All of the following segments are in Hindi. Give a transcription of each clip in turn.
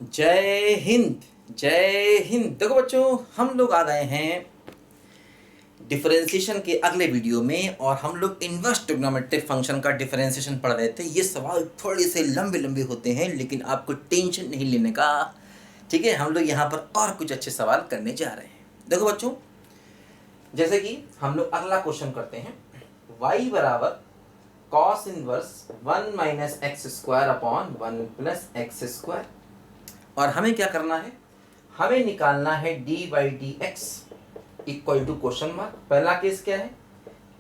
जय हिंद। जय हिंद। देखो बच्चों, हम लोग आ गए हैं डिफरेंशिएशन के अगले वीडियो में और हम लोग इनवर्स ट्रिग्नोमेट्रिक फंक्शन का डिफरेंशिएशन पढ़ रहे थे। ये सवाल थोड़े से लंबे लंबे होते हैं, लेकिन आपको टेंशन नहीं लेने का, ठीक है। हम लोग यहाँ पर और कुछ अच्छे सवाल करने जा रहे हैं। देखो बच्चों, जैसे कि हम लोग अगला क्वेश्चन करते हैं। y बराबर cos inverse 1 minus x square upon 1 plus x square, और हमें क्या करना है, हमें निकालना है dy dx equal to question mark. पहला केस क्या है,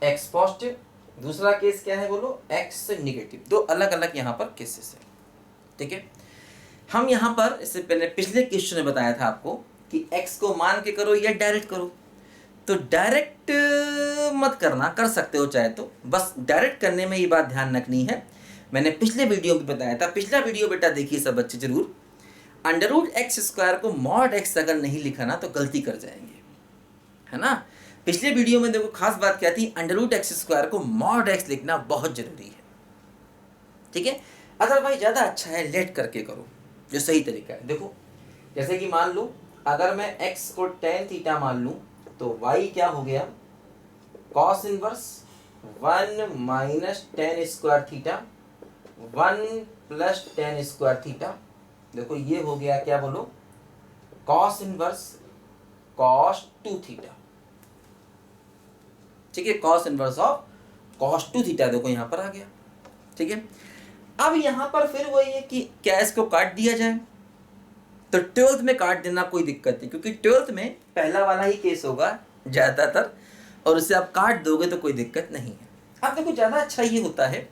x पॉजिटिव, दूसरा केस क्या है बोलो, x निगेटिव। दो अलग अलग यहाँ पर केसेस है, ठीक है। हम यहाँ पर इससे पहले पिछले क्वेश्चन में बताया था आपको कि x को मान के करो या डायरेक्ट करो। तो डायरेक्ट मत करना, कर सकते हो चाहे तो, बस डायरेक्ट करने में ये बात ध्यान रखनी है। मैंने पिछले वीडियो में बताया था, पिछला वीडियो बेटा देखिए सब बच्चे जरूर। अंडर रूट एक्स स्क्वायर को मॉड एक्स अगर नहीं लिखा ना तो गलती कर जाएंगे, है ना। पिछले वीडियो में देखो खास बात क्या थी, अंडर रूट एक्स स्क्वायर को मॉड एक्स लिखना बहुत जरूरी है, ठीक है। अदरवाइज ज़्यादा अच्छा है लेट करके करो, जो सही तरीका है। देखो जैसे कि मान लो अगर मैं x को tan थीटा मान लूँ तो y क्या हो गया, cos inverse 1 minus tan square theta 1 plus tan square theta. देखो ये हो गया क्या बोलो, cos इनवर्स cos 2 थीटा, ठीक है। cos inverse of cos 2 theta देखो यहाँ पर आ गया, ठीक है। अब यहाँ पर फिर वही है कि क्या इसको काट दिया जाए, तो 12th में काट देना कोई दिक्कत नहीं, क्योंकि 12th में पहला वाला ही केस होगा ज़्यादातर, और उसे आप काट दोगे तो कोई दिक्कत नहीं है। अब देखो ज़्यादा अच्छा ये होता है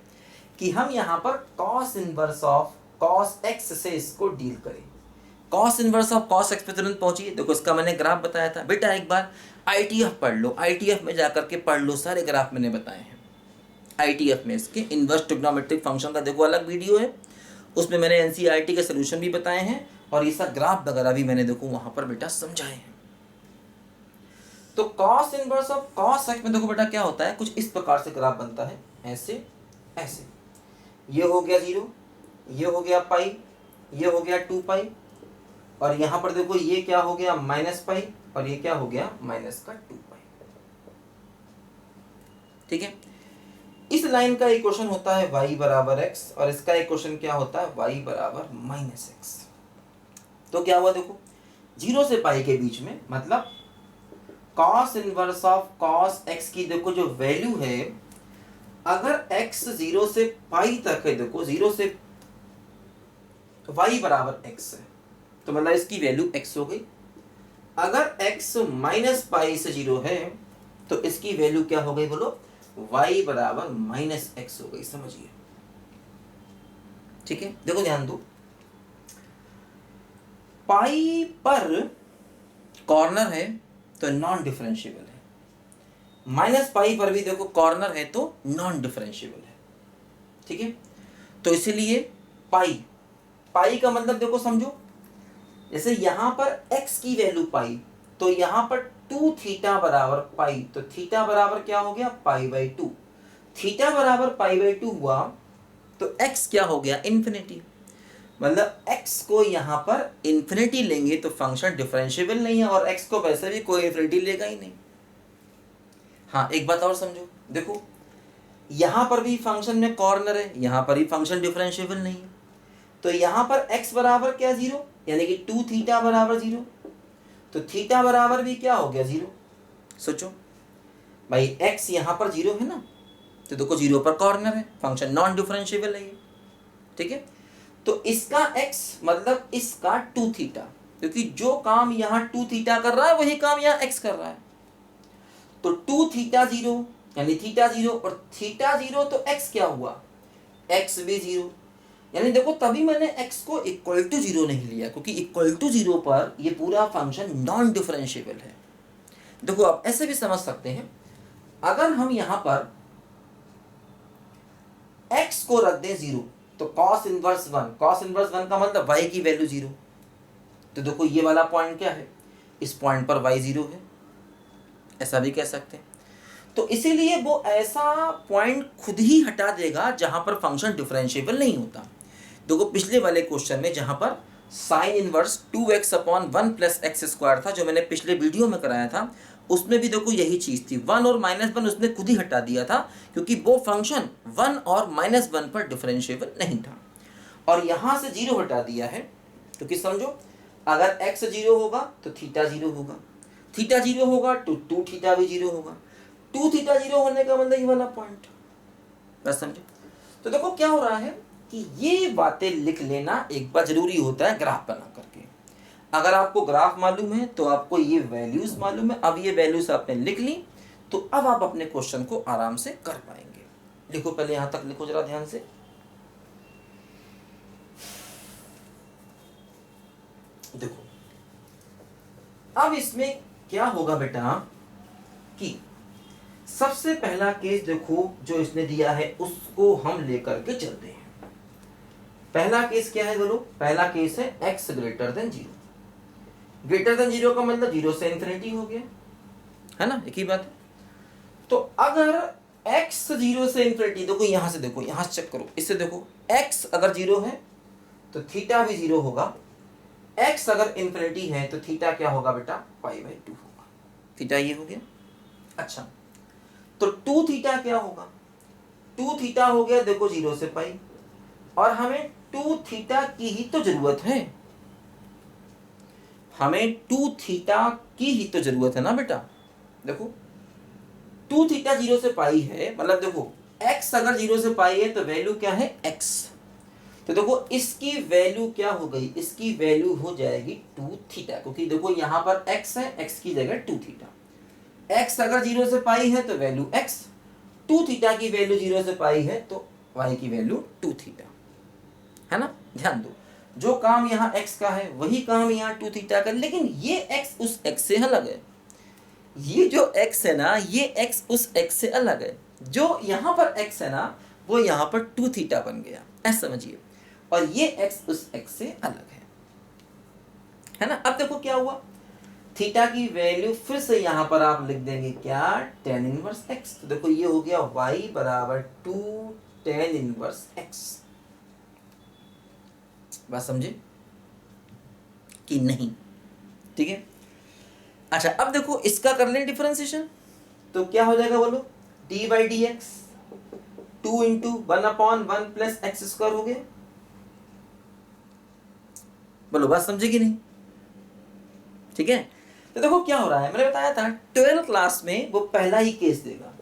कि हम यहाँ पर cos inverse of cos x से इसको डील करें। cos inverse of cos x पे तुरंत पहुंचिए। देखो इसका मैंने ग्राफ बताया था बेटा, एक बार ITF पढ़ लो, ITF में जाकर के पढ़ लो, सारे ग्राफ मैंने बताए हैं। ITF में इसके इनवर्स ट्रिग्नोमेट्रिक फंक्शन का देखो अलग वीडियो है, उसमें मैंने NCERT के सोल्यूशन भी बताए हैं और ये सब ग्राफ वगैरह भी मैंने देखो वहां पर बेटा समझाए हैं। तो cos inverse of cos x में देखो बेटा क्या होता है, कुछ इस प्रकार से ग्राफ बनता है, ऐसे ऐसे, ये हो गया 0, ये हो गया पाई, ये हो गया 2 पाई, और यहाँ पर देखो ये क्या हो गया माइनस पाई, और ये क्या हो गया माइनस का 2 पाई, ठीक है। इस लाइन का इक्वेशन होता है y बराबर x, और इसका इक्वेशन क्या होता है y बराबर माइनस एक्स। तो क्या हुआ देखो, 0 से पाई के बीच में, मतलब cos inverse of cos x की देखो जो वैल्यू है, अगर x 0 से पाई तक है, देखो 0 से y बराबर x है, तो मतलब इसकी वैल्यू x हो गई। अगर x माइनस पाई से 0 है तो इसकी वैल्यू क्या हो गई बोलो, y बराबर माइनस एक्स हो गई, समझिए, ठीक है। देखो ध्यान दो, पाई पर कॉर्नर है तो नॉन डिफरेंशिएबल है, माइनस पाई पर भी देखो कॉर्नर है तो नॉन डिफरेंशिएबल है, ठीक है। तो इसीलिए पाई, पाई का मतलब देखो समझो, जैसे यहां पर x की वैल्यू पाई, तो यहां पर 2 थीटा बराबर पाई, तो थीटा बराबर क्या हो गया पाई बाई 2, थीटा बराबर पाई बाई 2 हुआ तो x क्या हो गया इन्फिनिटी, मतलब x को यहाँ पर इन्फिनिटी लेंगे तो फंक्शन डिफरेंशिएबल नहीं है, और x को वैसे भी कोई इन्फिनिटी लेगा ही नहीं। हाँ एक बात और समझो, देखो यहाँ पर भी फंक्शन में कॉर्नर है, यहाँ पर भी फंक्शन डिफरेंशिएबल नहीं है, तो यहाँ पर x बराबर क्या 0, यानी कि 2 थीटा बराबर 0, तो थीटा बराबर भी क्या हो गया 0। सोचो भाई x यहाँ पर 0 है ना, तो देखो 0 पर कॉर्नर है, फंक्शन नॉन डिफरेंशिएबल है ये, ठीक है। तो इसका x मतलब इसका 2 थीटा, क्योंकि जो काम यहाँ 2 थीटा कर रहा है वही काम यहाँ x कर रहा है, तो 2 थीटा 0 यानी थीटा 0, और थीटा 0 तो x क्या हुआ, x भी 0, यानी देखो तभी मैंने x को इक्वल टू 0 नहीं लिया, क्योंकि इक्वल टू 0 पर ये पूरा फंक्शन नॉन डिफरेंशिएबल है। देखो आप ऐसे भी समझ सकते हैं, अगर हम यहाँ पर x को रख दें 0 तो cos इनवर्स 1, cos इनवर्स 1 का मतलब y की वैल्यू 0, तो देखो ये वाला पॉइंट क्या है, इस पॉइंट पर y 0 है, ऐसा भी कह सकते हैं। तो इसीलिए वो ऐसा पॉइंट खुद ही हटा देगा जहां पर फंक्शन डिफरेंशिएबल नहीं होता। देखो पिछले वाले क्वेश्चन में जहां पर sine inverse 2x upon 1 plus x square था, जो मैंने पिछले वीडियो में कराया था, उसमें भी देखो यही चीज़ थी। 1 और -1 उसने खुद ही हटा दिया था, क्योंकि वो फंक्शन 1 और -1 पर डिफरेंशिएबल नहीं था। और यहाँ से 0 हटा दिया है, क्योंकि समझो अगर x 0 होगा तो थीटा 0 होगा, थीटा 0 होगा तो 2 थीटा भी 0 होगा, 2 थीटा 0 होने का मतलब ये वाला पॉइंट। बस समझे? तो देखो क्या हो रहा है कि ये बातें लिख लेना एक बार जरूरी होता है ग्राफ बना करके। अगर आपको ग्राफ मालूम है तो आपको ये वैल्यूज मालूम है। अब ये वैल्यूज आपने लिख ली तो अब आप अपने क्वेश्चन को आराम से कर पाएंगे। लिखो, पहले यहां तक लिखो जरा ध्यान से। देखो अब इसमें क्या होगा बेटा कि सबसे पहला केस देखो जो इसने दिया है उसको हम लेकर के चलते हैं। पहला केस क्या है बोलो? पहला केस है x greater than 0। Greater than 0 का मतलब 0 से इंफिनिटी हो गया, है ना? एक ही बात है। तो अगर x 0 से इंफिनिटी, देखो यहां से, देखो यहां से चेक करो, इससे देखो x अगर 0 है तो थीटा भी 0 होगा, x अगर इंफिनिटी है तो थीटा क्या होगा बेटा? π/2 होगा। थीटा ये हो गया। अच्छा, तो 2 थीटा क्या होगा? 2 थीटा हो गया देखो 0 से पाई, और हमें 2 थीटा की ही तो जरूरत है, हमें 2 थीटा की ही तो जरूरत है ना बेटा। देखो 2 थीटा 0 से पाई है, मतलब देखो x अगर 0 से पाई है तो वैल्यू क्या है? x। तो देखो इसकी वैल्यू क्या हो गई? इसकी वैल्यू हो जाएगी 2 थीटा, क्योंकि देखो यहां पर x है, x की जगह 2 थीटा। x अगर 0 से पाई है तो वैल्यू x, 2 थीटा की वैल्यू 0 से पाई है तो y की वैल्यू 2 थीटा, है ना? ध्यान दो, जो काम यहाँ x का है वही काम यहाँ 2 थीटा का, लेकिन ये x उस x से अलग है। ये जो x है ना, ये x उस x से अलग है। जो यहाँ पर x है ना, वो यहाँ पर 2 थीटा बन गया, ऐसा समझिए। और ये x उस x से अलग है ना? अब देखो क्या हुआ, थीटा की वैल्यू फिर से यहाँ पर आप लिख देंगे क्या? tan inverse x। तो देखो ये हो गया y बराबर 2 tan इनवर्स x। बात समझे कि नहीं? ठीक है। अच्छा, अब देखो इसका कर लें डिफरेंशिएशन, तो क्या हो जाएगा बोलो? D by D x 2 into 1/1 plus x square हो गया। बोलो बात समझे कि नहीं? ठीक है। तो देखो क्या हो रहा है, मैंने बताया था 12th क्लास में वो पहला ही केस देगा,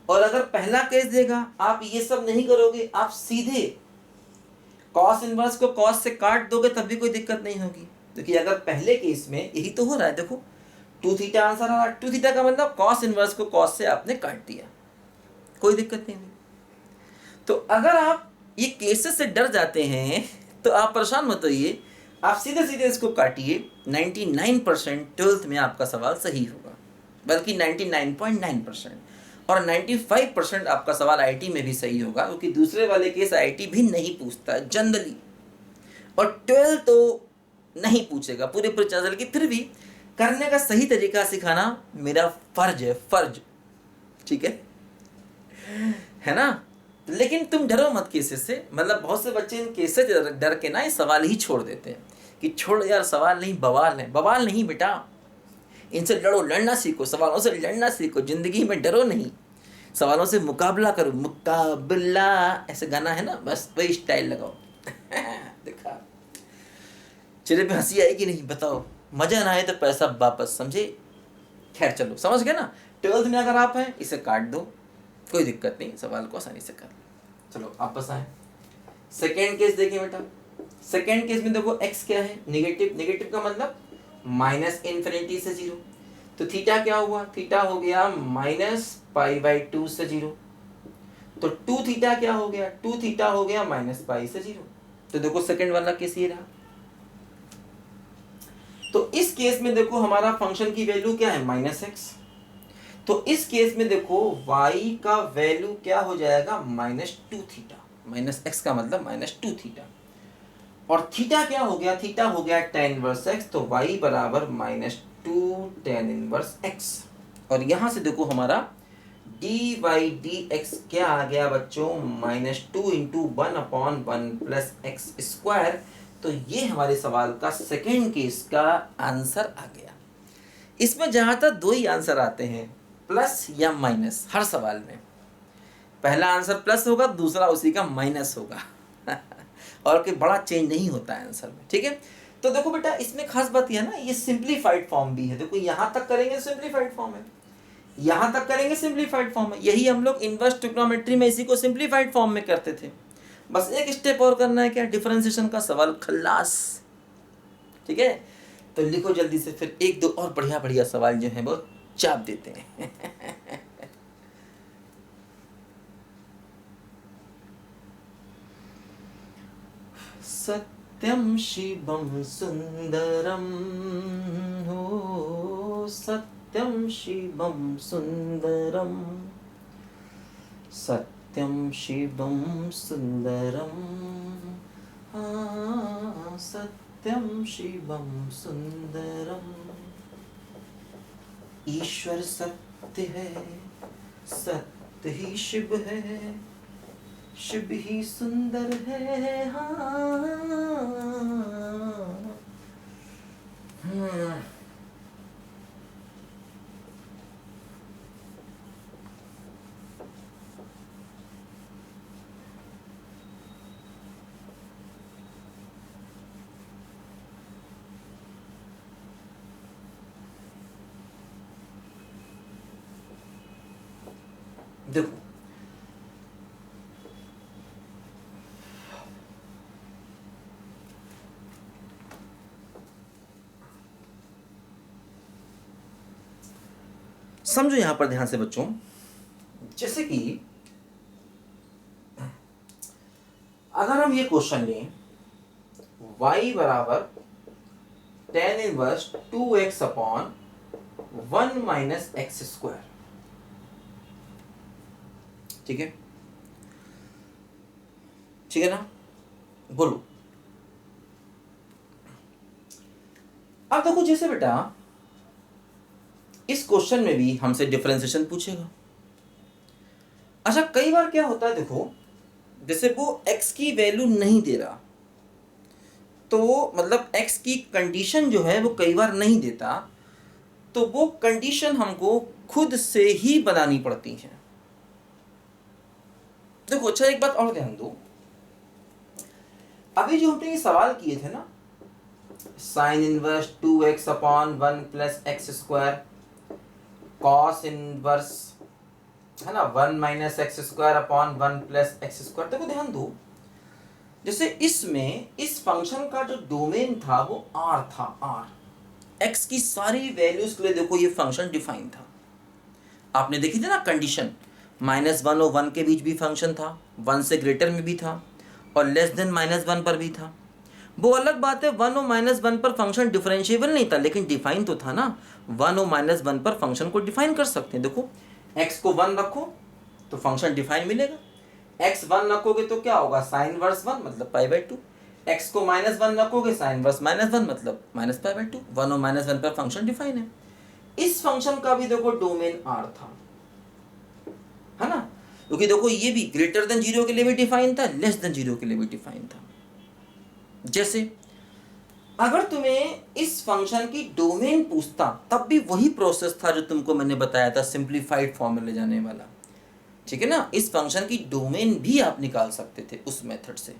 और अगर पहला केस देगा आप ये सब नहीं करोगे, आप सीधे कॉस इनवर्स को कॉस से काट दोगे तब भी कोई दिक्कत नहीं होगी, क्योंकि अगर पहले केस में यही तो हो रहा है। देखो 2 थीटा आंसर आ रहा है, 2 थीटा का मतलब कॉस इनवर्स को कॉस से आपने काट दिया, कोई दिक्कत नहीं हुई। तो अगर आप ये केसेस से डर जाते हैं तो आप परेशान मत होइए, आप सीधे सीधे इसको काटिए। 99% 12th में आपका सवाल सही होगा, बल्कि 99.9%, और 95% आपका सवाल आईटी में भी सही होगा, क्योंकि दूसरे वाले केस आईटी भी नहीं पूछता है जनरली, और 12 तो नहीं पूछेगा पूरे चैनल की। फिर भी करने का सही तरीका सिखाना मेरा फर्ज है, फर्ज, ठीक है ना? लेकिन तुम डरो मत केसेस से, मतलब बहुत से बच्चे इन केस से डर के ना ये सवाल ही छोड़ देते हैं कि छोड़ यार सवाल नहीं, बवाल है। बवाल नहीं बेटा, इनसे लड़ो, लड़ना सीखो, सवालों से लड़ना सीखो, जिंदगी में डरो नहीं, सवालों से मुकाबला करो। मुकाबला ऐसे गाना है ना, बस वही स्टाइल लगाओ। देखा चेहरे पे हंसी आई कि नहीं बताओ? मजा ना आए तो पैसा वापस, समझे? खैर चलो, समझ गए ना? 12th में अगर आप हैं इसे काट दो, कोई दिक्कत नहीं, सवाल को आसानी से कर लो। चलो वापस आए, सेकेंड केस देखिए बेटा। सेकेंड केस में देखो x क्या है? नेगेटिव। नेगेटिव का मतलब माइनस इन्फिनिटी से 0। तो थीटा क्या हुआ? थीटा हो गया -π/2 से 0। तो 2 थीटा क्या हो गया? 2 थीटा हो गया -π से 0। तो देखो सेकेंड वाला केस ये रहा। तो इस केस में देखो हमारा फंक्शन की वैल्यू क्या है? -x। तो इस केस में देखो y का वैल्यू क्या हो जाएगा? -2 थीटा। -x का मतलब -2 थीटा, और थीटा क्या हो गया? थीटा हो गया tan इनवर्स x। तो y बराबर -2 tan इनवर्स x। और यहां से देखो हमारा dy/dx क्या आ गया बच्चों? -2 इंटू 1/1 प्लस एक्स स्क्वायर। तो ये हमारे सवाल का सेकेंड केस का आंसर आ गया। इसमें ज़्यादातर दो ही आंसर आते हैं, प्लस या माइनस, हर सवाल में। पहला आंसर प्लस होगा, दूसरा उसी का माइनस होगा और कोई बड़ा चेंज नहीं होता है आंसर में, ठीक है। तो देखो बेटा, इसमें खास बात यह है ना, ये सिंप्लीफाइड फॉर्म भी है। देखो यहाँ तक करेंगे सिंप्लीफाइड फॉर्म है, यहाँ तक करेंगे सिंप्लीफाइड फॉर्म है। यही हम लोग इनवर्स ट्रिग्नोमेट्री में इसी को सिंप्लीफाइड फॉर्म में करते थे। बस एक स्टेप और करना है, क्या, डिफरेंशिएशन का सवाल खल्लास, ठीक है। तो लिखो जल्दी से, फिर एक दो और बढ़िया बढ़िया सवाल जो है वो चाप देते हैं सत्यम शिवम सुंदरम हो, सत्यम शिवम सुंदरम, सत्यम शिवम सुंदरम, हाँ सत्यम शिवम सुंदरम। ईश्वर सत्य है, सत्य ही शिव है, शिव ही सुंदर है, हाँ। देखो समझो यहां पर ध्यान से बच्चों, जैसे कि अगर हम ये क्वेश्चन लें, y बराबर tan inverse 2x upon 1 minus x square, ठीक है, ठीक है ना, बोलो। अब देखो, जैसे बेटा इस क्वेश्चन में भी हमसे डिफरेंशिएशन पूछेगा। अच्छा, कई बार क्या होता है, देखो जैसे वो x की वैल्यू नहीं दे रहा, तो मतलब x की कंडीशन जो है वो कई बार नहीं देता, तो वो कंडीशन हमको खुद से ही बनानी पड़ती है। देखो अच्छा, एक बात और ध्यान दो, अभी जो हमने ये सवाल किए थे ना, sine inverse 2x upon 1 plus x square, cos inverse है ना 1 minus x square upon 1 plus x square. देखो ध्यान दो, जैसे इसमें इस फंक्शन का जो डोमेन था वो r था, r x की सारी वैल्यूज के लिए देखो ये फंक्शन डिफाइन था। आपने देखी थी ना कंडीशन, -1 और 1 के बीच भी फंक्शन था, 1 से ग्रेटर में भी था, और लेस देन -1 पर भी था। वो अलग बात है, 1 और -1 पर फंक्शन डिफरेंशिएबल नहीं था, लेकिन डिफाइन तो था ना। 1 और -1 पर फंक्शन को डिफाइन कर सकते हैं। देखो x को 1 रखो तो फंक्शन डिफाइन मिलेगा, x 1 रखोगे तो क्या होगा, साइन वर्स 1 मतलब π/2, x को -1 रखोगे साइन वर्स -1 मतलब -π/2। 1 और -1 पर फंक्शन डिफाइन है। इस फंक्शन का भी देखो डोमेन r था, है ना, क्योंकि देखो ये भी ग्रेटर देन 0 के लिए भी डिफाइन था, लेस देन 0 के लिए भी डिफाइन था। जैसे अगर तुम्हें इस फंक्शन की डोमेन पूछता, तब भी वही प्रोसेस था जो तुमको मैंने बताया था, सिंप्लीफाइड फॉर्म में ले जाने वाला, ठीक है ना। इस फंक्शन की डोमेन भी आप निकाल सकते थे उस मेथड से,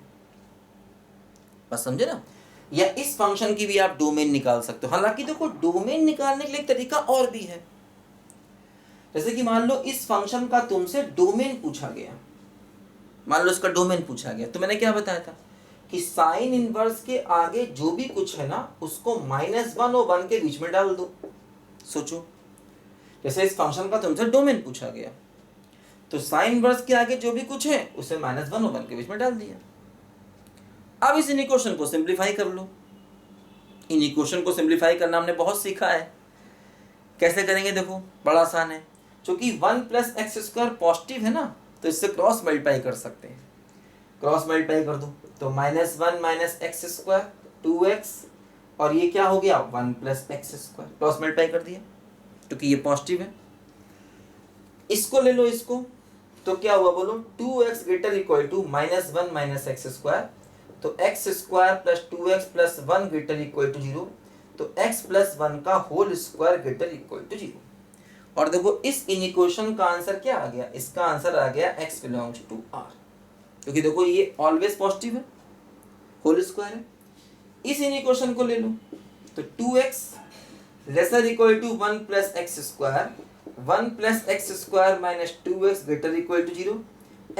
बस समझे ना, या इस फंक्शन की भी आप डोमेन निकाल सकते हो। हालांकि देखो डोमेन निकालने के लिए एक तरीका और भी है, जैसे कि मान लो इस फंक्शन का तुमसे डोमेन पूछा गया, मान लो इसका डोमेन पूछा गया, तो मैंने क्या बताया था कि साइन इनवर्स के आगे जो भी कुछ है ना उसको -1 और 1 के बीच में डाल दो। सोचो, जैसे इस फंक्शन का तुमसे डोमेन पूछा गया, तो साइन इनवर्स के आगे जो भी कुछ है उसे -1 और 1 के बीच में डाल दिया। अब इस इक्वेशन को सिंप्लीफाई कर लो। इन इक्वेशन को सिंप्लीफाई करना हमने बहुत सीखा है, कैसे करेंगे देखो, बड़ा आसान है। क्योंकि 1 प्लस एक्स स्क्वायर पॉजिटिव है ना, तो इससे क्रॉस मल्टीप्लाई कर सकते हैं। क्रॉस मल्टीप्लाई कर दो तो -1 माइनस एक्स स्क्वायर 2x, और ये क्या हो गया 1 plus x square, cross multiply कर दिया क्योंकि ये पॉजिटिव है। इसको ले लो, इसको, तो क्या हुआ बोलो, 2x greater equal to -1 minus x square तो x square plus 2x plus 1 greater equal to 0, तो x प्लस 1 का whole square greater equal to 0। और देखो इस इक्वेशन का आंसर क्या आ गया, इसका आंसर आ गया x बिलोंग्स टू r, क्योंकि देखो ये ऑलवेज पॉजिटिव है, होल स्क्वायर है। इस इक्वेशन को ले लो, तो 2x lesser equal to 1 plus x square, 1 plus x square minus 2x greater equal to 0,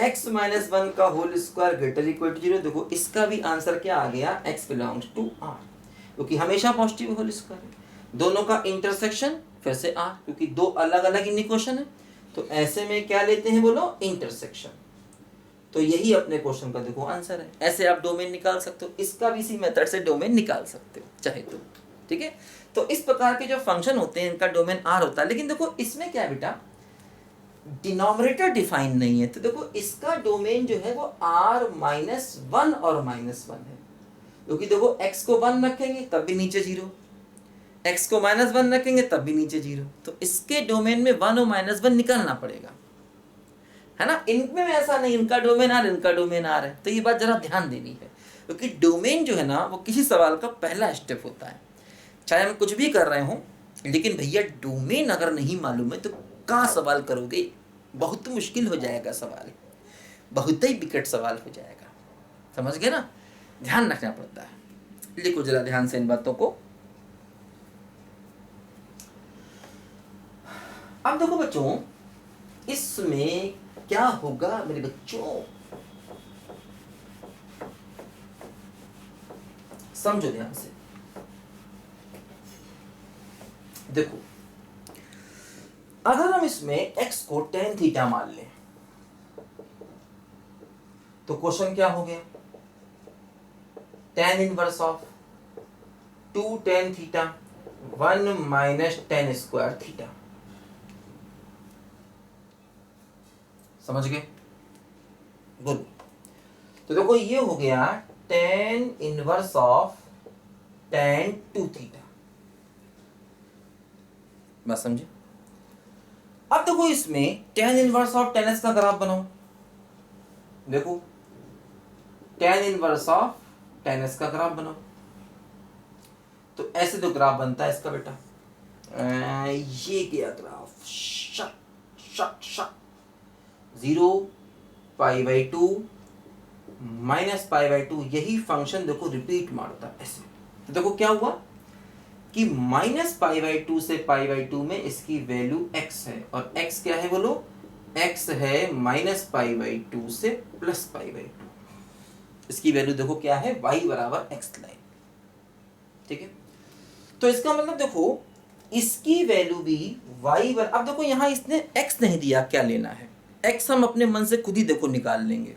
x माइनस 1 का whole square greater equal to 0। देखो इसका भी आंसर क्या आ गया, x बिलोंग्स टू r, क्योंकि हमेशा पॉजिटिव होल स्क्वायर है। दोनों का इंटरसेक्शन फिर से r, क्योंकि दो अलग अलग इक्वेशन है, तो ऐसे में क्या लेते हैं बोलो, इंटरसेक्शन। तो यही अपने क्वेश्चन का देखो आंसर है। ऐसे आप डोमेन निकाल सकते हो, इसका भी इसी मेथड से डोमेन निकाल सकते हो चाहे तो, ठीक है। तो इस प्रकार के जो फंक्शन होते हैं इनका डोमेन r होता है। लेकिन देखो इसमें क्या है बेटा, डिनोमिनेटर डिफाइन नहीं है, तो देखो इसका डोमेन जो है वो r-1 और -1 है, क्योंकि देखो x को 1 रखेंगे तब भी नीचे 0, x को -1 रखेंगे तब भी नीचे 0, तो इसके डोमेन में 1 और -1 निकालना पड़ेगा, है ना। इनमें ऐसा नहीं, इनका डोमेन r, इनका डोमेन r है, तो ये बात जरा ध्यान देनी है, क्योंकि डोमेन जो है ना वो किसी सवाल का पहला स्टेप होता है। चाहे हम कुछ भी कर रहे हो, लेकिन भैया डोमेन अगर नहीं मालूम है तो कहाँ सवाल करोगे, बहुत मुश्किल हो जाएगा सवाल, बहुत ही विकट सवाल हो जाएगा, समझ गए ना। ध्यान रखना पड़ता है, लिखो जरा ध्यान से इन बातों को। अब देखो बच्चों इसमें क्या होगा मेरे बच्चों, समझो ध्यान से। देखो अगर हम इसमें x को tan थीटा मान लें, तो क्वेश्चन क्या हो गया, tan inverse of 2 tan theta 1 minus tan square theta, समझ गए, गुड। तो देखो ये हो गया tan inverse of tan 2 theta, बात समझे। अब देखो इसमें tan inverse of tan x का ग्राफ बनाओ, देखो tan inverse of tan x का ग्राफ बनाओ, तो ऐसे तो ग्राफ बनता है इसका बेटा, ये गया ग्राफ, शक शक शक 0 π/2 माइनस π/2, यही फंक्शन देखो रिपीट मारता है ऐसे। तो देखो क्या हुआ कि माइनस π/2 से π/2 में इसकी वैल्यू x है, और x क्या है बोलो, x है माइनस π/2 से प्लस π/2, इसकी वैल्यू देखो क्या है, y बराबर x लाइन, ठीक है। तो इसका मतलब देखो इसकी वैल्यू भी y बराबर, अब देखो यहाँ इसने x नहीं दिया, क्या लेना है, x हम अपने मन से खुद ही देखो निकाल लेंगे।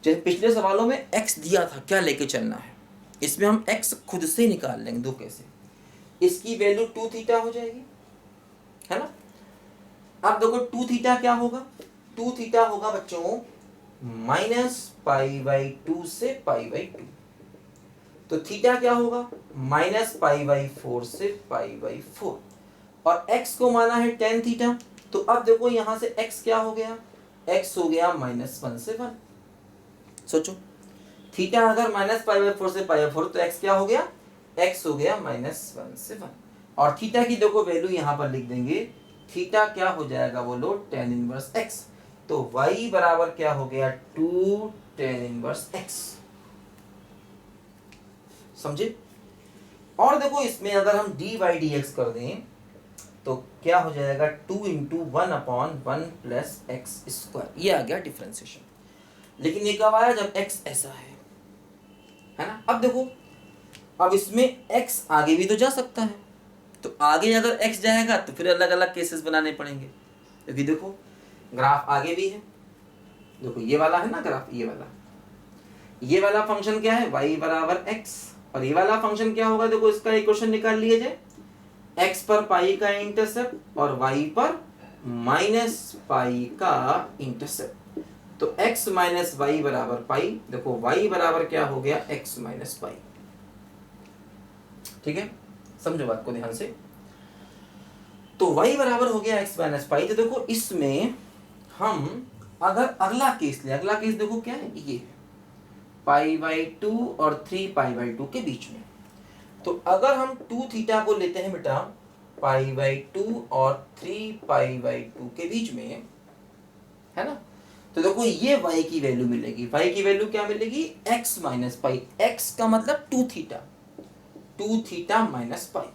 जैसे पिछले सवालों में x दिया था, क्या लेके चलना है, इसमें हम x खुद से निकाल लेंगे। दो कैसे, इसकी वैल्यू 2 थीटा हो जाएगी, है ना। अब देखो 2 थीटा क्या होगा, 2 थीटा होगा बच्चों माइनस π/2 से π/2, तो थीटा क्या होगा माइनस π/4 से π/4, और x को माना है tan थीटा, तो अब देखो यहां से x क्या हो गया, x हो गया -1 से 1। सोचो थीटा अगर -π/4 से π/4, तो x क्या हो गया, x हो गया -1 से 1, और थीटा की देखो वैल्यू यहां पर लिख देंगे, थीटा क्या हो जाएगा बोलो, tan इनवर्स x, तो y बराबर क्या हो गया 2 tan इनवर्स x, समझे। और देखो इसमें अगर हम dy/dx कर दें तो क्या हो जाएगा 2 × 1/1 प्लस एक्स स्क्वायर, ये आ गया डिफरेंशिएशन। लेकिन ये कब आया, जब x ऐसा है ना। अब देखो अब इसमें x आगे भी तो जा सकता है, तो आगे अगर x जाएगा तो फिर अलग अलग केसेस बनाने पड़ेंगे, क्योंकि देखो ग्राफ आगे भी है, देखो ये वाला है ना ग्राफ, ये वाला फंक्शन क्या है, y बराबर x, और ये वाला फंक्शन क्या होगा, देखो इसका इक्वेशन निकाल लिए जाए, x पर पाई का इंटरसेप्ट और y पर माइनस पाई का इंटरसेप्ट, तो x माइनस वाई बराबर पाई, देखो y बराबर क्या हो गया, x माइनस पाई, ठीक है, समझो बात को ध्यान से। तो y बराबर हो गया x माइनस पाई, तो देखो इसमें हम अगर अगला केस ले, अगला केस देखो क्या है, ये, π/2 और 3π/2 के बीच में। तो अगर हम 2 थीटा को लेते हैं बेटा π/2 और 3π/2 के बीच में, है ना, तो देखो ये y की वैल्यू मिलेगी। y की वैल्यू क्या मिलेगी? x minus pi. x का मतलब 2 थीटा माइनस पाई।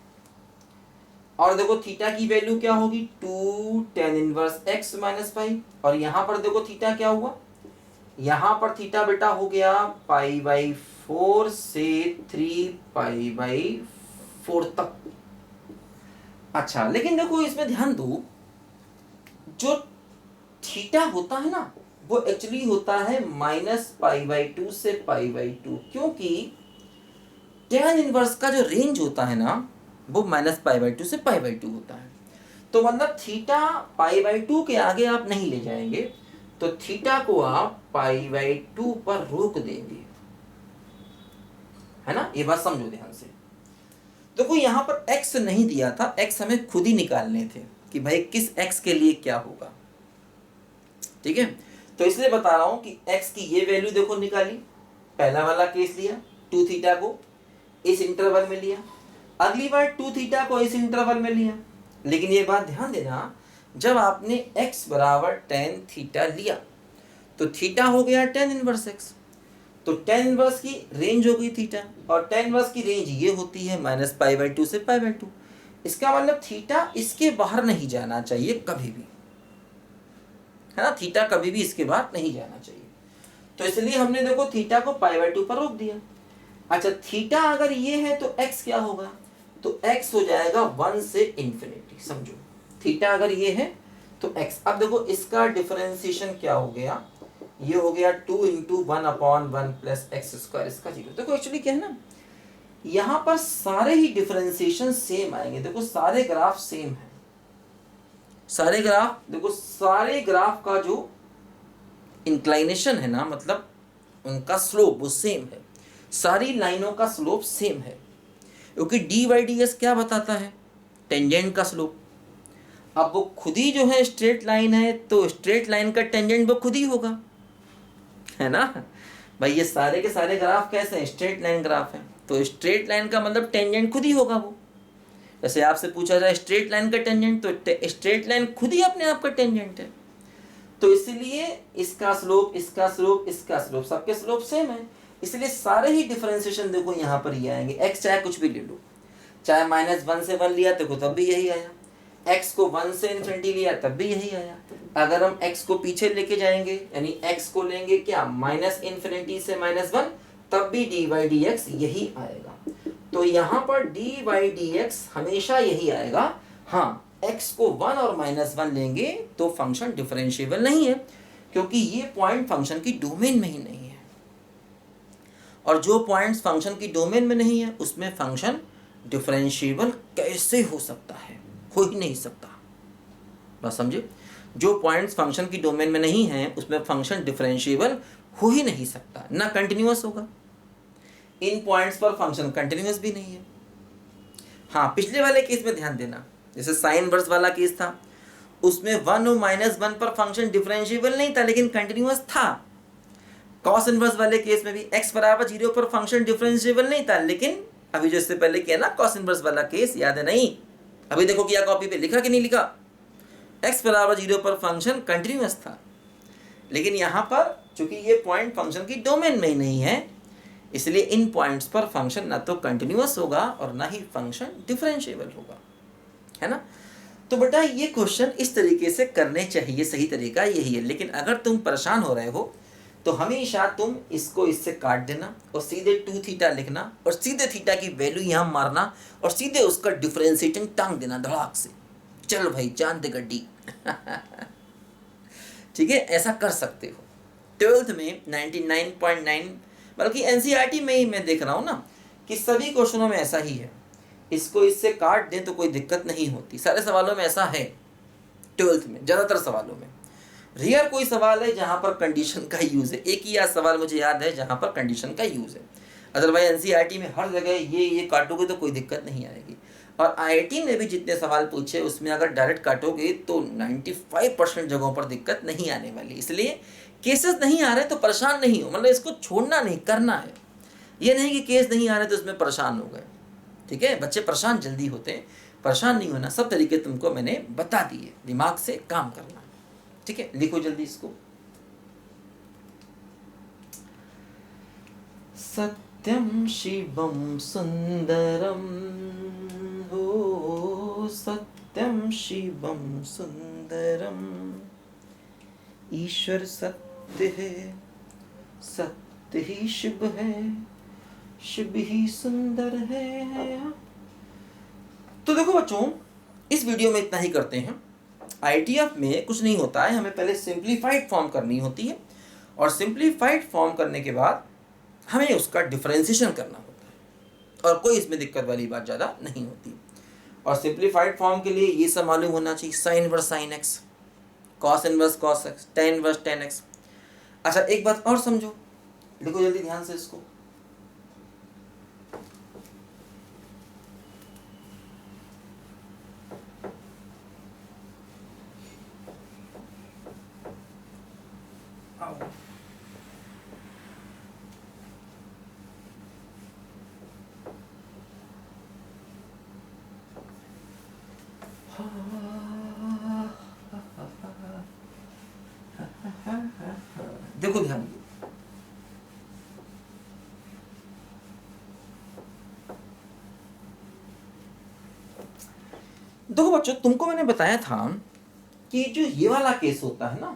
और देखो थीटा की वैल्यू क्या होगी? 2 tan inverse x minus pi. और यहाँ पर देखो थीटा क्या हुआ? यहाँ पर थीटा बेटा हो गया π/4 से 3π/4 तक। अच्छा, लेकिन देखो इसमें ध्यान दो, जो थीटा होता है ना वो एक्चुअली होता है -π/2 से π/2, क्योंकि tan इनवर्स का जो रेंज होता है ना वो -π/2 से π/2 होता है। तो मतलब थीटा π/2 के आगे आप नहीं ले जाएंगे, तो थीटा को आप π/2 पर रोक देंगे, है ना। ये बात समझो ध्यान से। देखो यहाँ पर x नहीं दिया था, x हमें खुद ही निकालने थे कि भाई किस x के लिए क्या होगा, ठीक है। तो इसलिए बता रहा हूं कि x की ये वैल्यू देखो निकाली, पहला वाला केस लिया, 2 थीटा को इस इंटरवल में लिया, अगली बार 2 थीटा को इस इंटरवल में लिया। लेकिन ये बात ध्यान देना, जब आपने x बराबर tan थीटा लिया तो थीटा हो गया tan इनवर्स x, तो tan इनवर्स की रेंज हो गई थीटा, और tan इनवर्स की रेंज ये होती है -π/2 से π/2। इसका मतलब थीटा इसके बाहर नहीं जाना चाहिए कभी भी, है ना। थीटा कभी भी इसके बाहर नहीं जाना चाहिए। तो इसलिए हमने देखो थीटा को π/2 पर रोक दिया। अच्छा, थीटा अगर ये है तो x क्या होगा? तो x हो जाएगा 1 से इन्फिनिटी। समझो, थीटा अगर ये है तो x। अब देखो इसका डिफरेंशिएशन क्या हो गया? ये हो गया 2 × 1/1 + x², इसका 0। देखो एक्चुअली क्या है ना, यहाँ पर सारे ही डिफरेंशिएशन सेम आएंगे। देखो सारे ग्राफ सेम है, सारे ग्राफ देखो, सारे ग्राफ का जो इंक्लाइनेशन है ना, मतलब उनका स्लोप वो सेम है, सारी लाइनों का स्लोप सेम है, क्योंकि dy/ds क्या बताता है? टेंजेंट का स्लोप। अब वो खुद ही जो है स्ट्रेट लाइन है, तो स्ट्रेट लाइन का टेंजेंट वो खुद ही होगा, है ना भाई। ये सारे के सारे ग्राफ कैसे हैं? स्ट्रेट लाइन ग्राफ है, तो स्ट्रेट लाइन का मतलब टेंजेंट खुद ही होगा वो। जैसे आपसे पूछा जाए स्ट्रेट लाइन का टेंजेंट, तो स्ट्रेट लाइन खुद ही अपने आप का टेंजेंट है। तो इसलिए इसका स्लोप, इसका स्लोप, इसका स्लोप, सबके स्लोप सेम है, इसलिए सारे ही डिफरेंशिएशन देखो यहाँ पर ये आएंगे। x चाहे कुछ भी ले लो, चाहे -1 से 1 लिया देखो तब भी यही आया, x को 1 से इन्फिनिटी लिया तब भी यही आया। अगर हम x को पीछे लेके जाएंगे, यानी x को लेंगे क्या -∞ से -1, तब भी dy/dx यही आएगा। तो यहाँ पर dy/dx हमेशा यही आएगा। हाँ, x को 1 और -1 लेंगे तो फंक्शन डिफरेंशिएबल नहीं है, क्योंकि ये पॉइंट फंक्शन की डोमेन में ही नहीं है, और जो पॉइंट्स फंक्शन की डोमेन में नहीं है उसमें फंक्शन डिफरेंशिएबल कैसे हो सकता है? हो ही नहीं सकता। बस समझे, जो पॉइंट्स फंक्शन की डोमेन में नहीं है उसमें फंक्शन डिफरेंशिएबल हो ही नहीं सकता, ना कंटिन्यूअस होगा। इन पॉइंट्स पर फंक्शन कंटिन्यूअस भी नहीं है। हाँ, पिछले वाले केस में ध्यान देना, जैसे साइन इनवर्स वाला केस था, उसमें 1 और -1 पर फंक्शन डिफरेंशिएबल नहीं था लेकिन कंटिन्यूअस था। कॉस इनवर्स वाले केस में भी x बराबर 0 पर फंक्शन डिफरेंशिएबल नहीं था, लेकिन अभी जो इससे पहले किया ना कॉस इनवर्स वाला केस, याद है नहीं? अभी देखो किया कॉपी पे, लिखा कि नहीं लिखा? x बराबर 0 पर फंक्शन कंटिन्यूअस था, लेकिन यहाँ पर चूंकि ये पॉइंट फंक्शन की डोमेन में ही नहीं है, इसलिए इन पॉइंट्स पर फंक्शन ना तो कंटिन्यूअस होगा और ना ही फंक्शन डिफरेंशिएबल होगा, है ना। तो बेटा ये क्वेश्चन इस तरीके से करने चाहिए, सही तरीका यही है। लेकिन अगर तुम परेशान हो रहे हो तो हमेशा तुम इसको इससे काट देना और सीधे 2 थीटा लिखना और सीधे थीटा की वैल्यू यहाँ मारना और सीधे उसका डिफरेंशिएटिंग टांग देना धड़ाक से। चलो भाई चांद दे गड्डी ठीक है, ऐसा कर सकते हो। 12th में 99.9, बल्कि एनसीईआरटी में ही मैं देख रहा हूँ ना कि सभी क्वेश्चनों में ऐसा ही है। इसको इससे काट दें तो कोई दिक्कत नहीं होती, सारे सवालों में ऐसा है। 12th में ज़्यादातर सवालों में, रेयर कोई सवाल है जहाँ पर कंडीशन का यूज़ है। एक ही सवाल मुझे याद है जहाँ पर कंडीशन का यूज़ है, अदरवाइज एनसीईआरटी में हर जगह ये काटोगे तो कोई दिक्कत नहीं आएगी। और आईआईटी ने भी जितने सवाल पूछे उसमें अगर डायरेक्ट काटोगे तो 95% जगहों पर दिक्कत नहीं आने वाली। इसलिए केसेस नहीं आ रहे तो परेशान नहीं हो, मतलब इसको छोड़ना नहीं, करना है। ये नहीं कि केस नहीं आ रहे तो इसमें परेशान हो गए, ठीक है। बच्चे परेशान जल्दी होते हैं, परेशान नहीं होना। सब तरीके तुमको मैंने बता दिए, दिमाग से काम करना, ठीक है। लिखो जल्दी इसको। सत्यम शिवम सुंदरम, हो सत्यम शिवम सुंदरम, ईश्वर सत्य है, सत्य ही शिव है, शिव ही सुंदर है। तो देखो बच्चों, इस वीडियो में इतना ही करते हैं। आईटीएफ में कुछ नहीं होता है, हमें पहले सिंप्लीफाइड फॉर्म करनी होती है, और सिंप्लीफाइड फॉर्म करने के बाद हमें उसका डिफरेंशिएशन करना होता है, और कोई इसमें दिक्कत वाली बात ज़्यादा नहीं होती। और सिंप्लीफाइड फॉर्म के लिए ये सब मालूम होना चाहिए, sine inverse sine x, cos inverse cos x, tan inverse tan x. अच्छा एक बात और समझो, देखो जल्दी ध्यान से इसको। देखो ध्यान दो, देखो बच्चों, तुमको मैंने बताया था कि जो ये वाला केस होता है ना,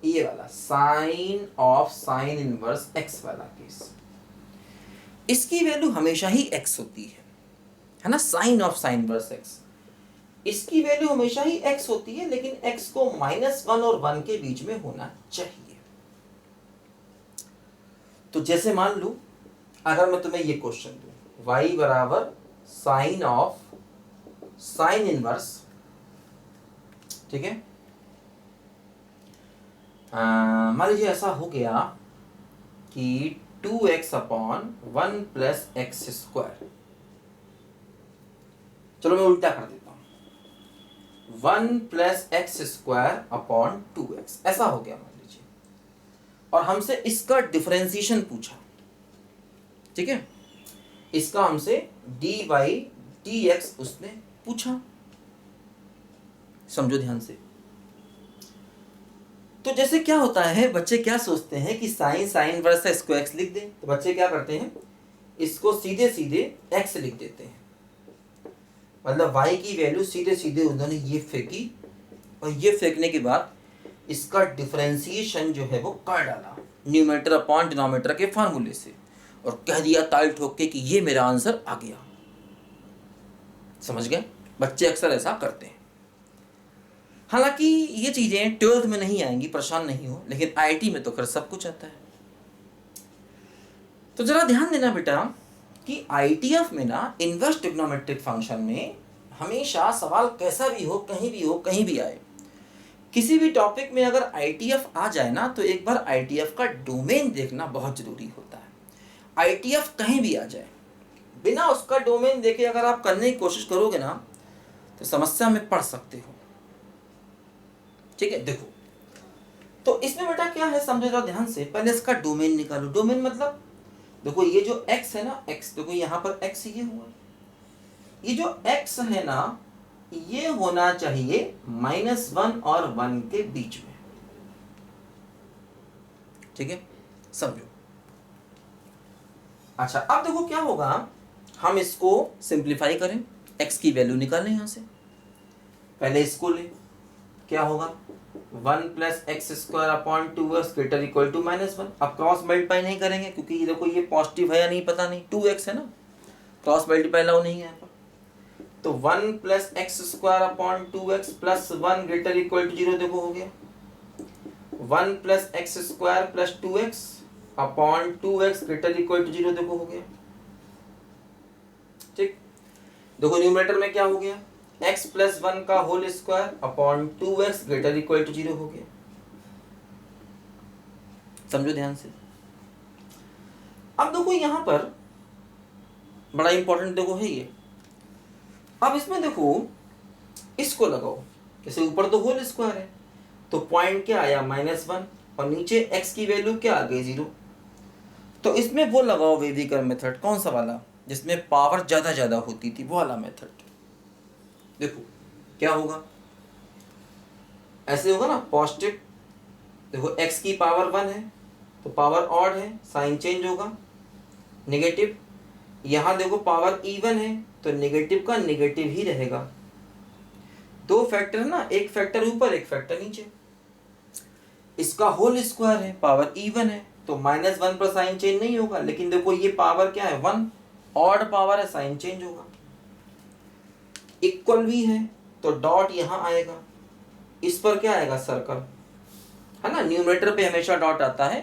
ये वाला sine of sine inverse x वाला केस, इसकी वैल्यू हमेशा ही एक्स होती है ना। Sine of sine inverse x, इसकी वैल्यू हमेशा ही एक्स होती है, लेकिन एक्स को -1 और 1 के बीच में होना चाहिए। तो जैसे मान लो, अगर मैं तुम्हें ये क्वेश्चन दूं, y बराबर साइन ऑफ साइन इनवर्स, ठीक है, मान लीजिए ऐसा हो गया कि 2x upon 1 plus x square, चलो मैं उल्टा कर देता हूं, 1 plus x square upon 2x, ऐसा हो गया मान लीजिए, और हमसे इसका डिफरेंशिएशन पूछा, ठीक है, इसका हमसे dy dx उसने पूछा। समझो ध्यान से। तो जैसे क्या होता है, बच्चे क्या सोचते हैं कि साइन साइन इनवर्स है, इसको x लिख दें, तो बच्चे क्या करते हैं, इसको सीधे सीधे x लिख देते हैं, मतलब y की वैल्यू सीधे सीधे उन्होंने ये फेंकी, और ये फेंकने के बाद इसका डिफरेंशिएशन जो है वो कर डाला न्यूमरेटर अपॉन डिनोमिनेटर के फार्मूले से, और कह दिया ताल ठोक के कि ये मेरा आंसर आ गया। समझ गए? बच्चे अक्सर ऐसा करते हैं। हालांकि ये चीज़ें 12th में नहीं आएंगी, परेशान नहीं हो, लेकिन आईआईटी में तो खैर सब कुछ आता है। तो जरा ध्यान देना बेटा कि आईटीएफ में ना इनवर्स ट्रिग्नोमेट्रिक फंक्शन में हमेशा सवाल कैसा भी हो, कहीं भी हो, कहीं भी आए, किसी भी टॉपिक में अगर आईटीएफ आ जाए ना, तो एक बार आईटीएफ का डोमेन देखना बहुत जरूरी होता है। आईटीएफ कहीं भी आ जाए, बिना उसका डोमेन देखे अगर आप करने की कोशिश करोगे ना, तो समस्या में पड़ सकते हो, ठीक है। देखो, तो इसमें बेटा क्या है, समझो जरा ध्यान से। पहले इसका डोमेन निकालो। डोमेन मतलब देखो, ये जो x है ना, x देखो यहाँ पर x ये हुआ, ये जो x है ना, ये होना चाहिए -1 और 1 के बीच में, ठीक है, समझो। अच्छा अब देखो क्या होगा, हम इसको सिंप्लीफाई करें, x की वैल्यू निकालें यहाँ से, पहले इसको ले, क्या होगा 1 plus x square upon 2x greater equal to -1। अब क्रॉस मल्टीप्लाई नहीं करेंगे क्योंकि ये देखो ये पॉजिटिव है या नहीं पता नहीं, 2x है ना, क्रॉस मल्टीप्लाई अलाउ नहीं है यहाँ पर। तो 1 plus x square upon 2x plus 1 greater equal to 0, देखो हो गया 1 plus x square plus 2x upon 2x greater equal to 0, देखो हो गया, ठीक। देखो न्यूमरेटर में क्या हो गया, x प्लस 1 का whole square upon 2x greater equal to 0 हो गया। समझो ध्यान से। अब देखो यहां पर बड़ा इंपॉर्टेंट देखो है ये, अब इसमें देखो इसको लगाओ, जैसे ऊपर तो होल स्क्वायर है, तो पॉइंट क्या आया -1, और नीचे x की वैल्यू क्या आ गई 0। तो इसमें वो लगाओ वेविकर मेथड, कौन सा वाला, जिसमें पावर ज़्यादा होती थी, वो वाला मेथड। देखो क्या होगा, ऐसे होगा ना, पॉजिटिव, देखो x की पावर 1 है तो पावर ऑड है, साइन चेंज होगा। नेगेटिव, यहाँ देखो पावर इवन है तो नेगेटिव का नेगेटिव ही रहेगा। दो फैक्टर है ना, एक फैक्टर ऊपर एक फैक्टर नीचे। इसका होल स्क्वायर है, पावर इवन है तो -1 पर साइन चेंज नहीं होगा, लेकिन देखो ये पावर क्या है 1, ऑड पावर है, साइन चेंज होगा। इक्वल भी है तो डॉट यहाँ आएगा, इस पर क्या आएगा सर्कल, है ना। न्यूमरेटर पे हमेशा डॉट आता है,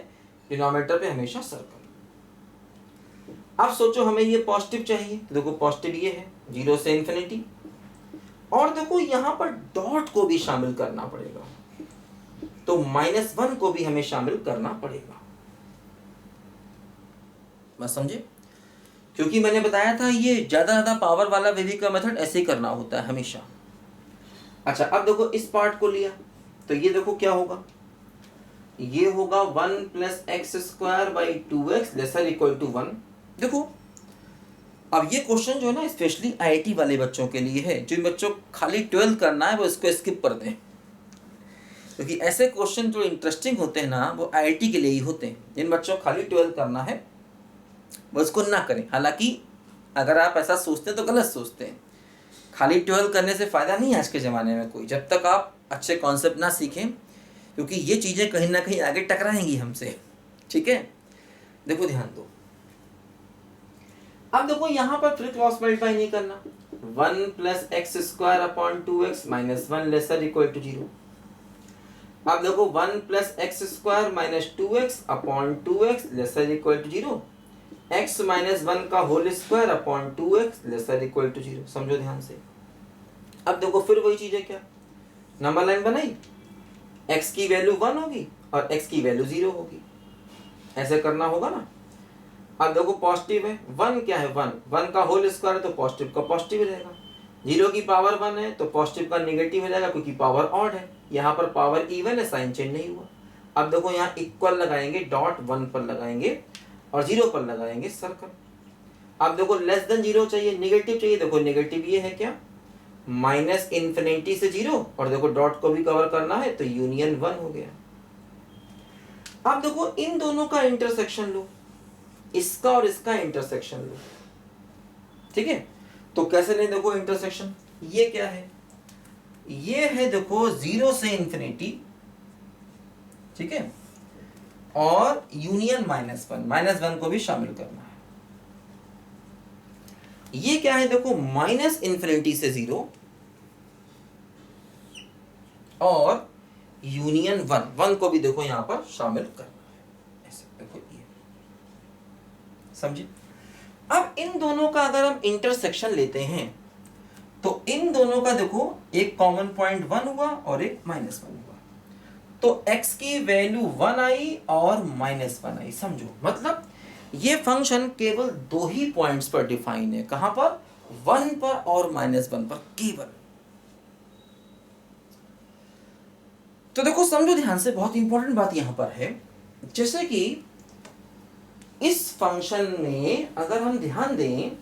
डिनोमिनेटर पे हमेशा सर्कल। अब सोचो हमें ये पॉजिटिव चाहिए, तो देखो पॉजिटिव ये है 0 से इन्फिनिटी, और देखो यहाँ पर डॉट को भी शामिल करना पड़ेगा, तो -1 को भी हमें शामिल करना पड़ेगा। बस समझे, क्योंकि मैंने बताया था ये ज्यादा पावर वाला वेविकर मेथड ऐसे ही करना होता है हमेशा। अच्छा अब देखो इस पार्ट को लिया तो ये देखो क्या होगा, ये होगा 1 + x² / 2x ≤ 1। देखो अब ये क्वेश्चन जो है ना स्पेशली आईआईटी वाले बच्चों के लिए है, जिन बच्चों खाली 12 करना है वो इसको स्किप कर दें, क्योंकि ऐसे क्वेश्चन जो इंटरेस्टिंग होते हैं ना वो आईआईटी के लिए ही होते हैं। जिन बच्चों को खाली 12 करना है वो इसको ना करें। हालांकि अगर आप ऐसा सोचते हैं तो गलत सोचते हैं, खाली 12 करने से फ़ायदा नहीं है आज के ज़माने में कोई, जब तक आप अच्छे कॉन्सेप्ट ना सीखें, क्योंकि ये चीज़ें कहीं ना कहीं आगे टकराएंगी हमसे। ठीक है, देखो ध्यान दो। अब देखो यहाँ पर फिर क्रॉस मल्टीप्लाई नहीं करना, 1 + x² / 2x - 1 ≤ 0। अब देखो 1 + x² - 2x / 2x ≤ 0, x - 1 का होल स्क्वायर अपॉन 2x ≤ 0। समझो ध्यान से। अब देखो फिर वही चीज़ है, क्या नंबर लाइन बनाई, x की वैल्यू 1 होगी और x की वैल्यू 0 होगी, ऐसे करना होगा ना। अब देखो पॉजिटिव है, 1 क्या है 1 का होल स्क्वायर है तो पॉजिटिव का पॉजिटिव रहेगा, 0 की पावर 1 है तो पॉजिटिव का नेगेटिव हो जाएगा, क्योंकि पावर ऑड है। यहाँ पर पावर इवन है, साइन चेंज नहीं हुआ। अब देखो यहाँ इक्वल लगाएंगे, डॉट 1 पर लगाएंगे और 0 पर लगाएंगे सर्कल। अब देखो <0 चाहिए, नेगेटिव चाहिए, देखो नेगेटिव ये है क्या, -∞ से 0, और देखो डॉट को भी कवर करना है तो यूनियन 1 हो गया। अब देखो इन दोनों का इंटरसेक्शन लो, इसका और इसका इंटरसेक्शन लो। ठीक है, तो कैसे लें, देखो इंटरसेक्शन, ये क्या है, ये है देखो 0 से इन्फिनिटी, ठीक है, और यूनियन -1 को भी शामिल करना है। ये क्या है, देखो -∞ से 0 और यूनियन 1 को भी देखो यहां पर शामिल करना है, ऐसे देखो ये, समझे। अब इन दोनों का अगर हम इंटरसेक्शन लेते हैं तो इन दोनों का देखो एक कॉमन पॉइंट 1 हुआ और एक -1 हुआ, तो x की वैल्यू 1 आई और -1 आई। समझो, मतलब ये फंक्शन केवल 2 ही पॉइंट्स पर डिफाइन है, कहां पर, 1 पर और -1 पर केवल। तो देखो समझो ध्यान से, बहुत इंपॉर्टेंट बात यहां पर है, जैसे कि इस फंक्शन में अगर हम ध्यान दें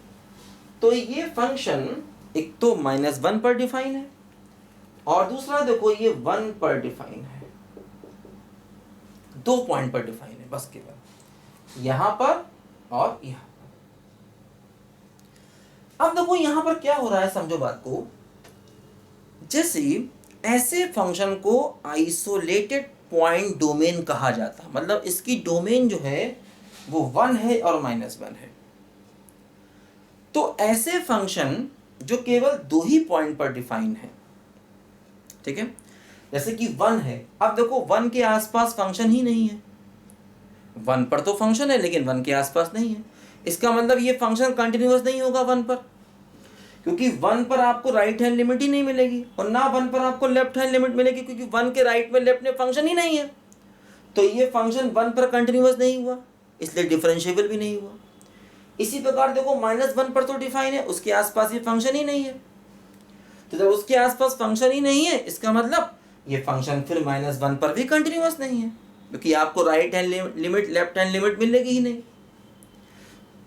तो ये फंक्शन एक तो -1 पर डिफाइन है और दूसरा देखो ये 1 पर डिफाइन है, 2 पॉइंट पर डिफाइन है बस, केवल यहां पर और यहां पर। अब देखो यहां पर क्या हो रहा है, समझो बात को, जैसे ऐसे फंक्शन को आइसोलेटेड पॉइंट डोमेन कहा जाता है, मतलब इसकी डोमेन जो है वो 1 है और -1 है। तो ऐसे फंक्शन जो केवल 2 ही पॉइंट पर डिफाइन है, ठीक है, जैसे कि 1 है, अब देखो 1 के आसपास फंक्शन ही नहीं है, 1 पर तो फंक्शन है लेकिन 1 के आसपास नहीं है, इसका मतलब ये फंक्शन कंटिन्यूअस नहीं होगा 1 पर, क्योंकि 1 पर आपको राइट हैंड लिमिट ही नहीं मिलेगी और ना 1 पर आपको लेफ्ट हैंड लिमिट मिलेगी, क्योंकि 1 के राइट में लेफ्ट में फंक्शन ही नहीं है, तो ये फंक्शन 1 पर कंटिन्यूअस नहीं हुआ, इसलिए डिफरेंशिएबल भी नहीं हुआ। इसी प्रकार देखो -1 पर तो डिफाइन है, उसके आसपास ये फंक्शन ही नहीं है, तो जब उसके आसपास फंक्शन ही नहीं है इसका मतलब ये फंक्शन फिर -1 पर भी कंटिन्यूअस नहीं है। क्योंकि आपको right hand limit left hand limit मिलेगी ही नहीं।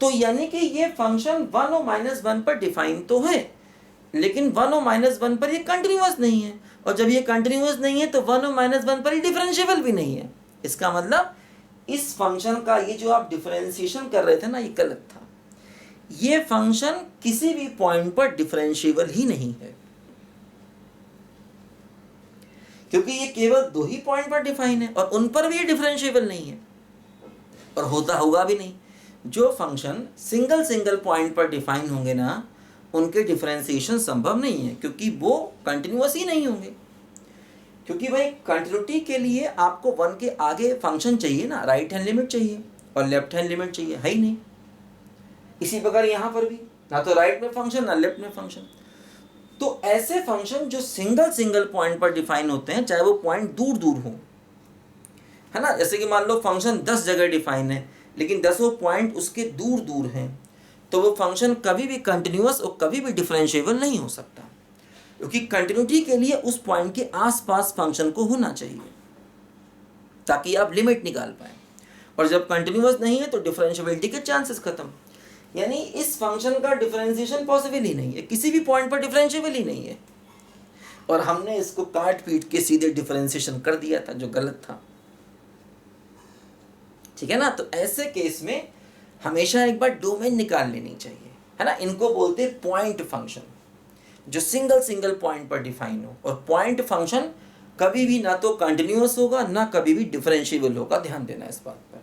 तो यानी कि ये फंक्शन 1 और -1 पर डिफाइन तो है, लेकिन 1 और -1 पर ये कंटिन्यूअस नहीं है, और जब ये कंटिन्यूअस नहीं है तो 1 और -1 पर ये डिफरेंशिएबल भी नहीं है। इसका मतलब इस फंक्शन का ये जो आप डिफरेंशिएशन कर रहे थे ना, ये गलत था। ये फंक्शन किसी भी पॉइंट पर डिफरेंशिएबल ही नहीं है, क्योंकि ये केवल 2 ही पॉइंट पर डिफाइन है और उन पर भी ये डिफरेंशिएबल नहीं है, और होगा भी नहीं। जो फंक्शन सिंगल पॉइंट पर डिफाइन होंगे ना, उनके डिफरेंशिएशन संभव नहीं है, क्योंकि वो कंटिन्यूअस ही नहीं होंगे। क्योंकि भाई कंटिन्यूटी के लिए आपको 1 के आगे फंक्शन चाहिए ना, राइट हैंड लिमिट चाहिए और लेफ्ट हैंड लिमिट चाहिए, है ही नहीं। इसी प्रकार यहाँ पर भी ना तो राइट में फंक्शन ना लेफ्ट में फंक्शन। तो ऐसे फंक्शन जो सिंगल पॉइंट पर डिफाइन होते हैं, चाहे वो पॉइंट दूर दूर हो, है ना, जैसे कि मान लो फंक्शन 10 जगह डिफाइन है, लेकिन 10 पॉइंट उसके दूर दूर हैं, तो वो फंक्शन कभी भी कंटिन्यूअस और कभी भी डिफरेंशिएबल नहीं हो सकता, क्योंकि कंटिन्यूटी के लिए उस पॉइंट के आसपास फंक्शन को होना चाहिए ताकि आप लिमिट निकाल पाए, और जब कंटिन्यूअस नहीं है तो डिफरेंशिएबिलिटी के चांसेस खत्म। यानी इस फंक्शन का डिफरेंशिएशन पॉसिबल ही नहीं है, किसी भी पॉइंट पर डिफरेंशिएबल ही नहीं है, और हमने इसको काट पीट के सीधे डिफरेंशिएशन कर दिया था, जो गलत था। ठीक है ना। तो ऐसे केस में हमेशा एक बार डोमेन निकाल लेनी चाहिए, है ना। इनको बोलते हैं पॉइंट फंक्शन, जो सिंगल पॉइंट पर डिफाइन हो, और पॉइंट फंक्शन कभी भी ना तो कंटिन्यूअस होगा ना कभी भी डिफरेंशिएबल होगा। ध्यान देना इस बात पर,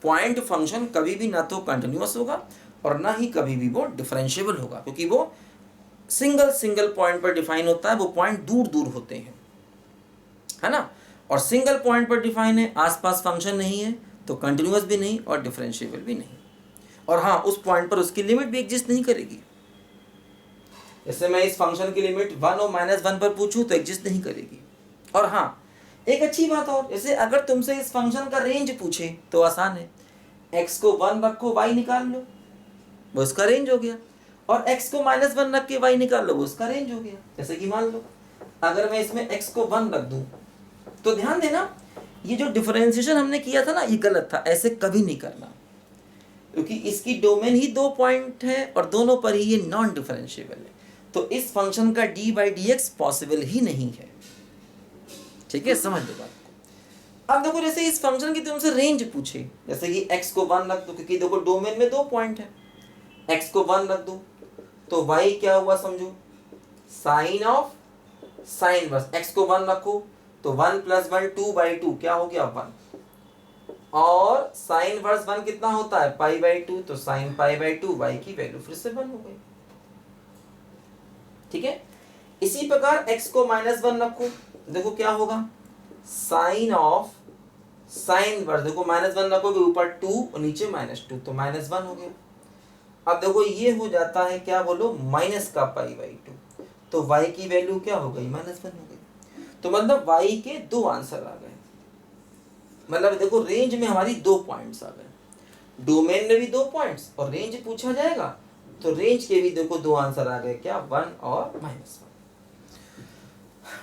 पॉइंट फंक्शन कभी भी ना तो कंटिन्यूअस होगा और ना ही कभी भी वो डिफरेंशिएबल होगा, क्योंकि वो सिंगल पॉइंट पर डिफाइन होता है, वो पॉइंट दूर दूर होते हैं, है ना। और सिंगल पॉइंट पर डिफाइन है, आसपास फंक्शन नहीं है, तो कंटिन्यूअस भी नहीं और डिफरेंशिएबल भी नहीं, और हाँ उस पॉइंट पर उसकी लिमिट भी एग्जिस्ट नहीं करेगी। जैसे मैं इस फंक्शन की लिमिट 1 और -1 पर पूछूं तो एग्जिस्ट नहीं करेगी। और हाँ एक अच्छी बात और, जैसे अगर तुमसे इस फंक्शन का रेंज पूछे तो आसान है, x को 1 रखो y निकाल लो, वो उसका रेंज हो गया, और x को -1 रख के y निकाल लो, वो उसका रेंज हो गया। जैसे कि मान लो अगर मैं इसमें x को 1 रख दूं, तो ध्यान देना ये जो डिफरेंशिएशन हमने किया था ना, ये गलत था, ऐसे कभी नहीं करना, क्योंकि इसकी डोमेन ही 2 पॉइंट है और दोनों पर ही ये नॉन डिफरेंशिएबल है, तो इस फंक्शन का d/dx पॉसिबल ही नहीं है। ठीक है, समझ लो बात को। अब देखो जैसे इस फंक्शन की तुमसे रेंज पूछे, जैसे कि x को 1 रख दो, क्योंकि देखो डोमेन में 2 पॉइंट है, x को 1 रख दो तो y क्या हुआ समझो, sine of sine inverse. x को 1 रखो तो 1 + 1 2/2 क्या हो गया 1, और साइन इनवर्स 1 कितना होता है π/2, तो साइन π/2, y की वैल्यू फिर से 1 हो गई। ठीक है, इसी प्रकार x को -1 रखो, देखो क्या होगा, साइन ऑफ साइन इनवर्स, देखो -1 रखोगे ऊपर 2 और नीचे -2, तो -1 हो गया। अब देखो ये हो जाता है क्या बोलो, माइनस का π/2, तो y की वैल्यू क्या हो गई, -1 हो गई। तो मतलब y के 2 आंसर आ गए, मतलब देखो रेंज में हमारी 2 पॉइंट्स आ गए, डोमेन में भी 2 पॉइंट्स और रेंज पूछा जाएगा तो रेंज के भी देखो 2 आंसर आ गए, क्या 1 और -1,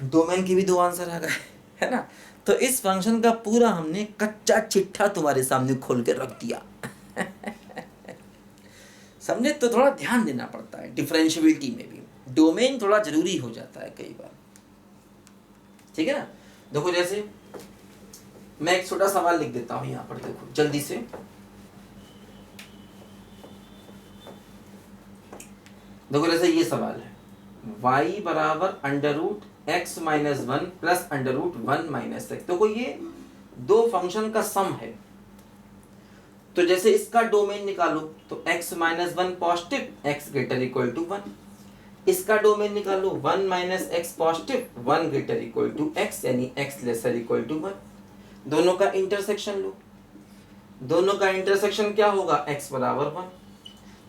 डोमेन के भी 2 आंसर आ गए, है ना। तो इस फंक्शन का पूरा हमने कच्चा चिट्ठा तुम्हारे सामने खोल के रख दिया। समझे, तो थोड़ा ध्यान देना पड़ता है डिफरेंशिएबिलिटी में भी, डोमेन थोड़ा जरूरी हो जाता है कई बार। ठीक है ना। देखो जैसे मैं एक छोटा सवाल लिख देता हूं यहाँ पर, देखो जल्दी से, देखो जैसे ये सवाल है, y बराबर √x - 1 प्लस √1 - x। देखो ये 2 फंक्शन का सम है, तो जैसे इसका डोमेन निकालो तो x - 1 पॉजिटिव, x > 1, इसका डोमेन निकालो 1 - x पॉजिटिव, 1 > x, यानी x > 1। दोनों का इंटरसेक्शन लो, दोनों का इंटरसेक्शन क्या होगा, x बराबर 1।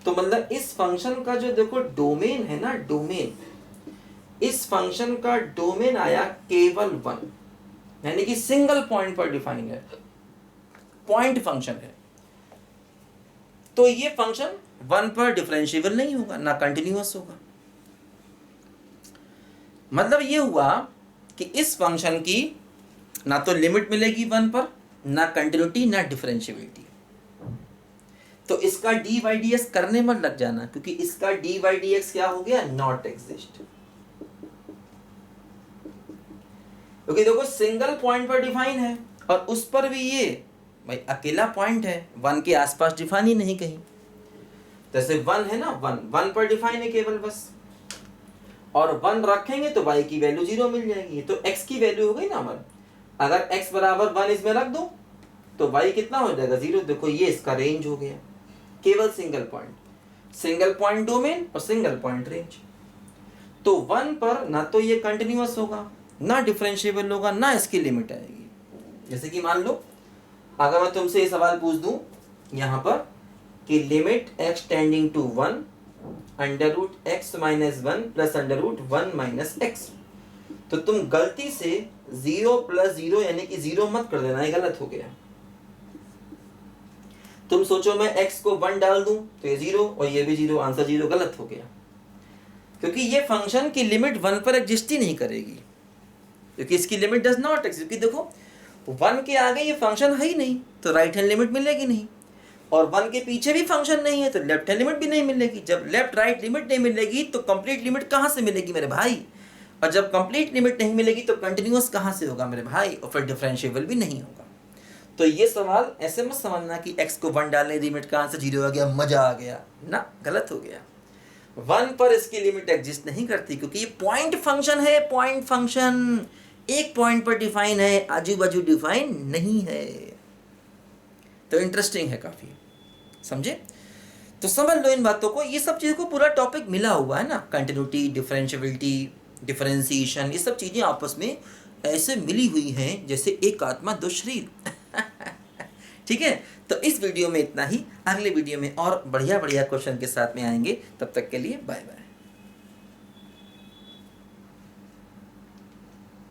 तो मतलब इस फंक्शन का जो देखो डोमेन है ना, डोमेन, इस फंक्शन का डोमेन आया केवल 1, यानी कि सिंगल पॉइंट पर डिफाइन है, पॉइंट फंक्शन है, तो ये फंक्शन 1 पर डिफरेंशिएबल नहीं होगा, ना कंटिन्यूअस होगा। मतलब ये हुआ कि इस फंक्शन की ना तो लिमिट मिलेगी 1 पर ना कंटिन्यूटी ना डिफरेंशियबिलिटी। तो इसका डी बाई डी एक्स करने मत लग जाना, क्योंकि इसका डी बाई डी एक्स क्या हो गया, नॉट एग्जिस्ट। क्योंकि देखो सिंगल पॉइंट पर डिफाइन है और उस पर भी ये भाई अकेला पॉइंट है, वन के आसपास डिफाइन ही नहीं कहीं। जैसे वन है ना, वन पर डिफाइन है केवल बस, और वन रखेंगे तो y की वैल्यू 0 मिल जाएगी, तो x की वैल्यू हो गई ना 1। अगर x बराबर 1 इसमें रख दो तो y कितना हो जाएगा, 0। देखो ये इसका रेंज हो गया, केवल सिंगल पॉइंट डोमेन और सिंगल पॉइंट रेंज। तो 1 पर ना तो ये कंटिन्यूअस होगा, ना डिफरेंशिएबल होगा, ना इसकी लिमिट आएगी। जैसे कि मान लो अगर मैं तुमसे ये सवाल पूछ दूं यहाँ पर कि limit x tending to 1 under root x minus 1 plus under root 1 minus x, तो तुम गलती से 0 प्लस 0 यानी कि 0 मत कर देना, ये गलत हो गया। तुम सोचो मैं x को 1 डाल दूं तो ये 0 और ये भी 0, आंसर 0, गलत हो गया। क्योंकि ये फंक्शन की लिमिट 1 पर एग्जिस्ट ही नहीं करेगी, क्योंकि इसकी लिमिट डज नॉट एग्जिस्ट। क्योंकि देखो 1 के आगे ये फंक्शन है ही नहीं, तो राइट हैंड लिमिट मिलेगी नहीं, और 1 के पीछे भी फंक्शन नहीं है तो लेफ्ट हैंड लिमिट भी नहीं मिलेगी। जब लेफ्ट राइट लिमिट नहीं मिलेगी तो कंप्लीट लिमिट कहाँ से मिलेगी मेरे भाई, और जब कंप्लीट लिमिट नहीं मिलेगी तो कंटिन्यूअस कहाँ से होगा मेरे भाई, और फिर डिफरेंशिएबल भी नहीं होगा। तो ये सवाल ऐसे मत समझना कि x को 1 डालने लिमिट का आंसर 0 आ गया, मजा आ गया ना, गलत हो गया। 1 पर इसकी लिमिट एग्जिस्ट नहीं करती, क्योंकि ये पॉइंट फंक्शन है, पॉइंट फंक्शन एक पॉइंट पर डिफाइन है, आजू बाजू डिफाइन नहीं है। तो इंटरेस्टिंग है काफी, समझे? तो समझ लो इन बातों को, ये सब चीज़ों को पूरा टॉपिक मिला हुआ है ना, कंटिन्यूटी, डिफरेंशियबिलिटी, डिफरेंशिएशन, ये सब चीज़ें आपस में ऐसे मिली हुई हैं जैसे एक आत्मा दो शरीर। ठीक है, तो इस वीडियो में इतना ही, अगले वीडियो में और बढ़िया बढ़िया क्वेश्चन के साथ में आएंगे। तब तक के लिए बाय बाय।